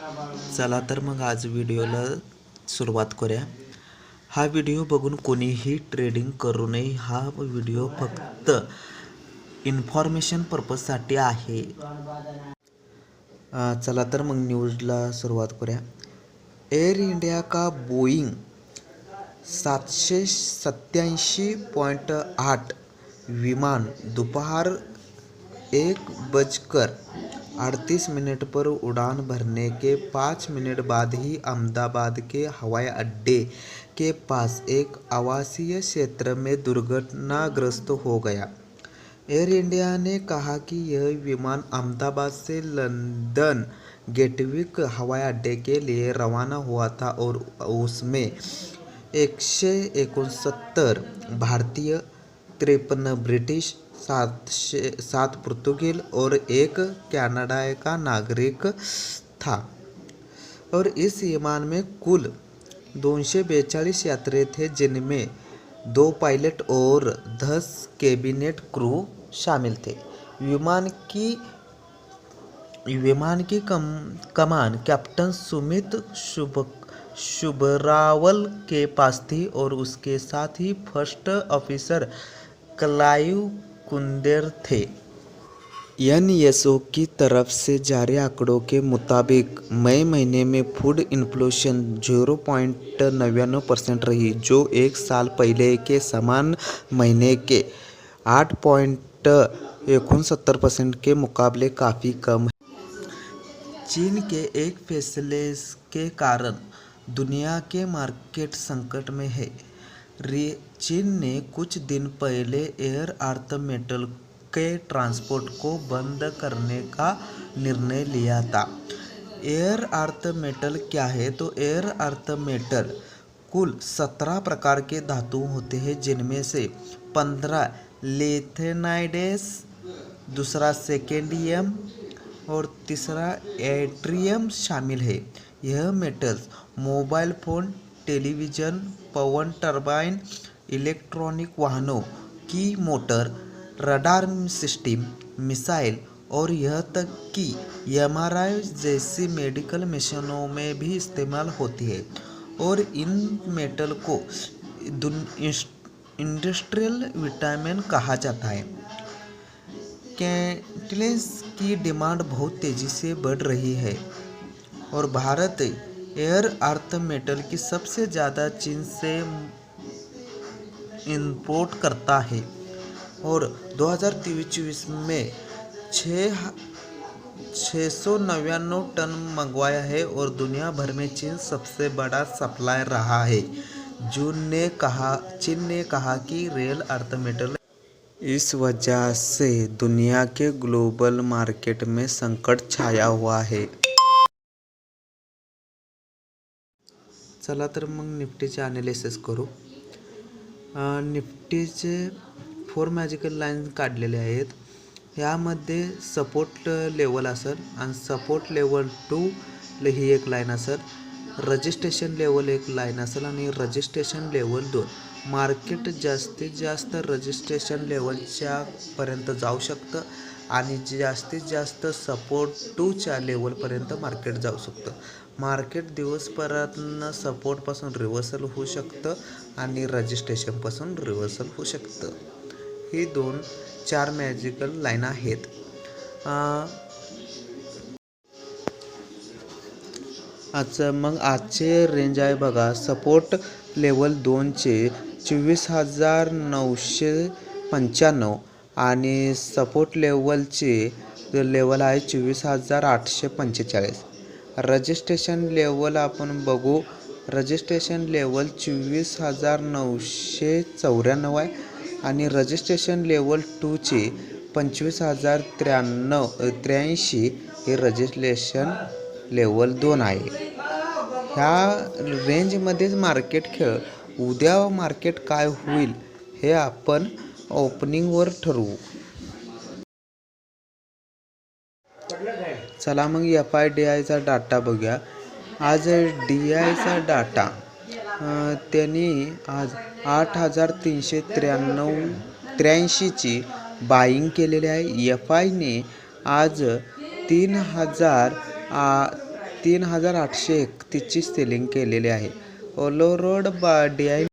चला तर मग आज व्हिडिओला सुरुवात करूया। हा व्हिडिओ बघून कोणीही ट्रेडिंग करू नये। हा व्हिडिओ फक्त इन्फॉर्मेशन पर्पजसाठी आहे। चला तर मग न्यूजला सुरुवात करूया। एअर इंडिया का बोइंग 787.8 विमान दोपहर 1:38 पर उड़ान भरने के 5 मिनट बाद ही अहमदाबाद के हवाई अड्डे के पास एक आवासीय क्षेत्र में दुर्घटनाग्रस्त हो गया। एयर इंडिया ने कहा कि यह विमान अहमदाबाद से लंदन गेटविक हवाई अड्डे के लिए रवाना हुआ था और उसमें 169 भारतीय, 53 ब्रिटिश, 7 पुर्तगाली और 1 कनाडा का नागरिक था और इस विमान में कुल 242 यात्री थे, जिनमें 2 पायलट और 10 कैबिनेट क्रू शामिल थे। विमान की कमान कैप्टन सुमित शुभरावल के पास थी और उसके साथ ही फर्स्ट ऑफिसर क्लाइव कुंदेर थे। एनएसओ की तरफ से जारी आंकड़ों के मुताबिक मई महीने में फूड इन्फ्लेशन 0.99% रही, जो एक साल पहले के समान महीने के 8.69% के मुकाबले काफ़ी कम है। चीन के एक फैसले के कारण दुनिया के मार्केट संकट में है। चीन ने कुछ दिन पहले एयर अर्थ मेटल के ट्रांसपोर्ट को बंद करने का निर्णय लिया था। एयर अर्थ मेटल क्या है? तो एयर अर्थ मेटल कुल 17 प्रकार के धातु होते हैं, जिनमें से 15 लिथियम, दूसरा सेकेंडियम और तीसरा एट्रियम शामिल है। यह मेटल्स मोबाइल फ़ोन, टेलीविज़न, पवन टरबाइन, इलेक्ट्रॉनिक वाहनों की मोटर, रडार सिस्टम, मिसाइल और यहाँ तक कि एमआरआई जैसी मेडिकल मशीनों में भी इस्तेमाल होती है और इन मेटल को इंडस्ट्रियल विटामिन कहा जाता है। कैटलिस्ट की डिमांड बहुत तेज़ी से बढ़ रही है और भारत एयर अर्थ मेटल की सबसे ज़्यादा चीन से इंपोर्ट करता है और 2023-24 में 699 टन मंगवाया है और दुनिया भर में चीन सबसे बड़ा सप्लायर रहा है। चीन ने कहा कि रेल अर्थ मेटल इस वजह से दुनिया के ग्लोबल मार्केट में संकट छाया हुआ है। चला तर मग निफ्टीचे ॲनालिसिस करू। निफ्टीचे 4 मॅजिकल लाईन काढलेले आहेत। यामध्ये सपोर्ट लेवल असेल आणि सपोर्ट लेवल 2 ही एक लाईन असेल, रजिस्ट्रेशन लेवल एक लाईन असेल आणि रजिस्ट्रेशन लेवल 2। मार्केट जास्तीत जास्त रजिस्ट्रेशन लेवलच्या पर्यंत जाऊ शकतं आणि जास्तीत जास्त सपोर्ट 2च्या लेवलपर्यंत मार्केट जाऊ शकतं। मार्केट दिवसभरातनं सपोर्टपासून रिव्हर्सल होऊ शकतं आणि रजिस्ट्रेशनपासून रिव्हर्सल होऊ शकतं। ही 4 मॅजिकल लाईन आहेत। आजचे रेंज आहे बघा, सपोर्ट लेवल 2चे 24,995 आणि सपोर्ट लेवलचे लेवल आहे 24,845। रजिस्ट्रेशन लेवल आपण बघू, रजिस्ट्रेशन लेवल 24,994 आहे आणि रजिस्ट्रेशन लेवल 2चे 25,083 हे रजिस्ट्रेशन लेवल 2 आहे। ह्या रेंजमध्येच मार्केट खेळ। उद्या मार्केट काय होईल हे आपण ओपनिंगवर ठरवू। चला मग FIDIचा डाटा बघूया। आज DIचा डाटा त्यांनी आज 8,383ची बाईंग केलेली आहे। FIने आज 3831ची सेलिंग केलेली आहे. ओलो रोड DI